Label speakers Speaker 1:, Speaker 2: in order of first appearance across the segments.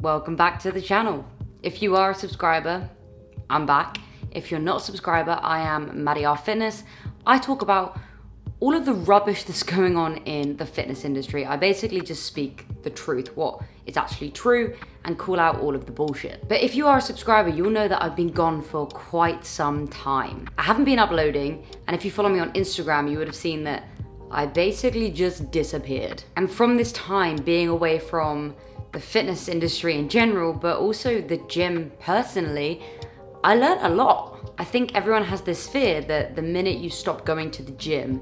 Speaker 1: Welcome back to the channel. If you are a subscriber, I'm back. If you're not a subscriber, I am Maddie R Fitness. I talk about all of the rubbish that's going on in the fitness industry. I basically just speak the truth, what is actually true, and call out all of the bullshit. But if you are a subscriber, you'll know that I've been gone for quite some time. I haven't been uploading, and if you follow me on Instagram, you would have seen that I basically just disappeared. And from this time being away from the fitness industry in general, but also the gym personally, I learned a lot. I think everyone has this fear that the minute you stop going to the gym,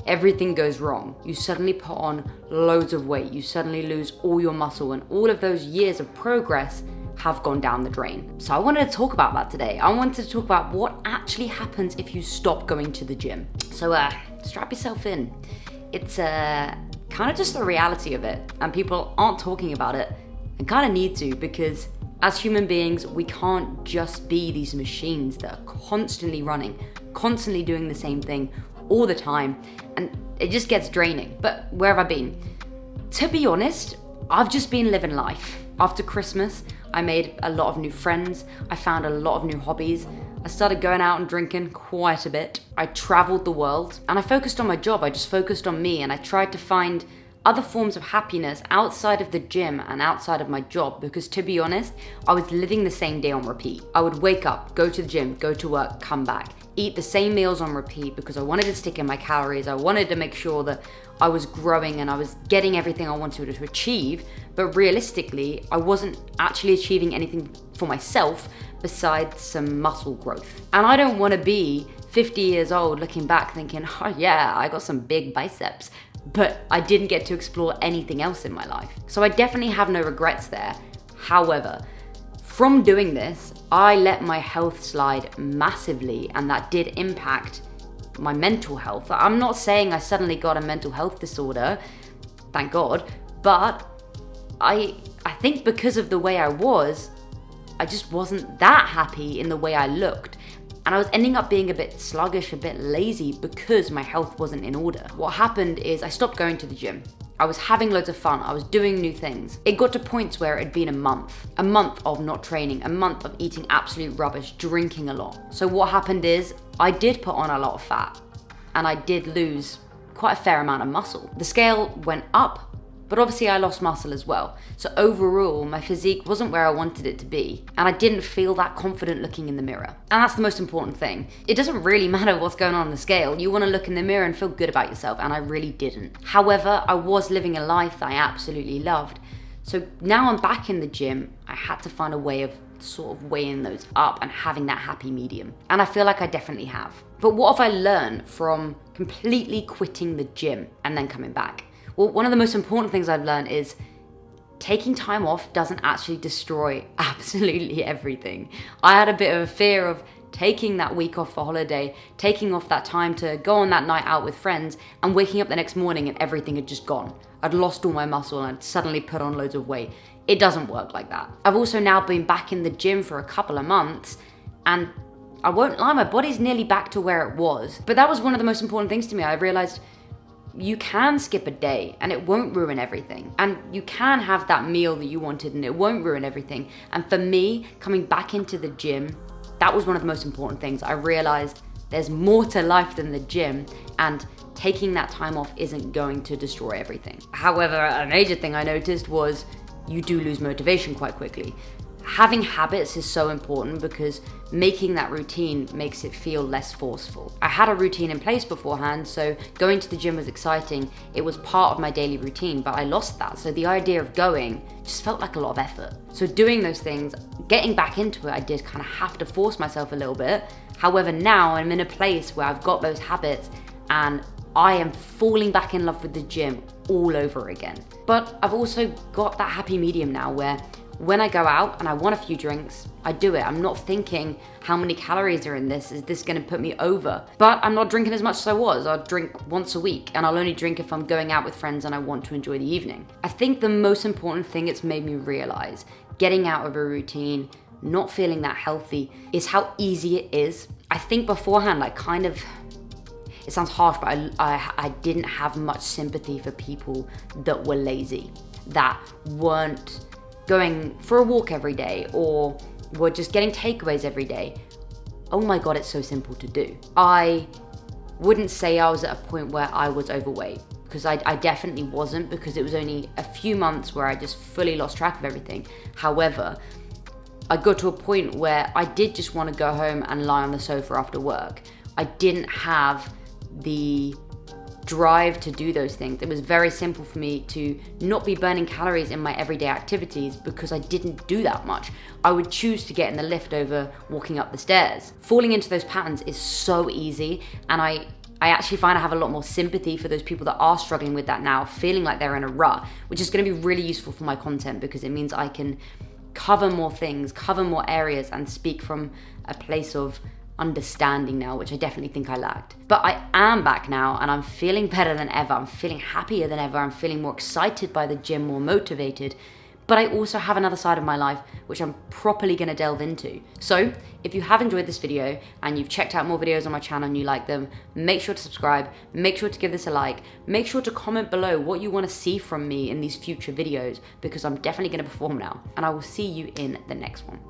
Speaker 1: everything goes wrong. You suddenly put on loads of weight, you suddenly lose all your muscle, and all of those years of progress have gone down the drain. So I wanted to talk about that today. I wanted to talk about what actually happens if you stop going to the gym. So strap yourself in. It's kind of just the reality of it, and people aren't talking about it and kind of need to, because as human beings, we can't just be these machines that are constantly running, constantly doing the same thing all the time, and it just gets draining. But where have I been? To be honest, I've just been living life. After Christmas, I made a lot of new friends, I found a lot of new hobbies, I started going out and drinking quite a bit. I traveled the world, and I focused on my job. I just focused on me, and I tried to find other forms of happiness outside of the gym and outside of my job, because to be honest, I was living the same day on repeat. I would wake up, go to the gym, go to work, come back, eat the same meals on repeat because I wanted to stick in my calories. I wanted to make sure that I was growing and I was getting everything I wanted to achieve, but realistically, I wasn't actually achieving anything for myself besides some muscle growth. And I don't want to be 50 years old looking back thinking, oh yeah, I got some big biceps, but I didn't get to explore anything else in my life. So I definitely have no regrets there. However, from doing this, I let my health slide massively, and that did impact my mental health. I'm not saying I suddenly got a mental health disorder, thank God, but I think because of the way I was, I just wasn't that happy in the way I looked. And I was ending up being a bit sluggish, a bit lazy because my health wasn't in order. What happened is I stopped going to the gym. I was having loads of fun. I was doing new things. It got to points where it had been a month of not training, a month of eating absolute rubbish, drinking a lot. So what happened is I did put on a lot of fat, and I did lose quite a fair amount of muscle. The scale went up, but obviously I lost muscle as well. So overall, my physique wasn't where I wanted it to be, and I didn't feel that confident looking in the mirror. And that's the most important thing. It doesn't really matter what's going on the scale. You want to look in the mirror and feel good about yourself, and I really didn't. However, I was living a life that I absolutely loved. So now I'm back in the gym, I had to find a way of sort of weighing those up and having that happy medium. And I feel like I definitely have. But what have I learned from completely quitting the gym and then coming back? Well, one of the most important things I've learned is taking time off doesn't actually destroy absolutely everything. I had a bit of a fear of taking that week off for holiday, taking off that time to go on that night out with friends, and waking up the next morning and everything had just gone. I'd lost all my muscle and I'd suddenly put on loads of weight. It doesn't work like that. I've also now been back in the gym for a couple of months, and I won't lie, my body's nearly back to where it was. But that was one of the most important things to me. I realized you can skip a day and it won't ruin everything. And you can have that meal that you wanted and it won't ruin everything. And for me, coming back into the gym, that was one of the most important things. I realized there's more to life than the gym, and taking that time off isn't going to destroy everything. However, a major thing I noticed was you do lose motivation quite quickly. Having habits is so important because making that routine makes it feel less forceful. I had a routine in place beforehand, so going to the gym was exciting. It was part of my daily routine, but I lost that. So the idea of going just felt like a lot of effort. So doing those things, getting back into it, I did kind of have to force myself a little bit. However, now I'm in a place where I've got those habits and I am falling back in love with the gym all over again. But I've also got that happy medium now where when I go out and I want a few drinks, I do it. I'm not thinking how many calories are in this. Is this gonna put me over? But I'm not drinking as much as I was. I'll drink once a week, and I'll only drink if I'm going out with friends and I want to enjoy the evening. I think the most important thing it's made me realize, getting out of a routine, not feeling that healthy, is how easy it is. I think beforehand, it sounds harsh, but I didn't have much sympathy for people that were lazy, that weren't going for a walk every day or were just getting takeaways every day, oh my God, it's so simple to do. I wouldn't say I was at a point where I was overweight, because I definitely wasn't, because it was only a few months where I just fully lost track of everything. However, I got to a point where I did just want to go home and lie on the sofa after work. I didn't have the drive to do those things. It was very simple for me to not be burning calories in my everyday activities because I didn't do that much. I would choose to get in the lift over walking up the stairs. Falling into those patterns is so easy, and I actually find I have a lot more sympathy for those people that are struggling with that now, feeling like they're in a rut, which is going to be really useful for my content because it means I can cover more things, cover more areas, and speak from a place of understanding now, which I definitely think I lacked. But I am back now and I'm feeling better than ever. I'm feeling happier than ever. I'm feeling more excited by the gym, more motivated. But I also have another side of my life which I'm properly going to delve into. So if you have enjoyed this video and you've checked out more videos on my channel and you like them, make sure to subscribe, make sure to give this a like, make sure to comment below what you want to see from me in these future videos, because I'm definitely going to perform now. And I will see you in the next one.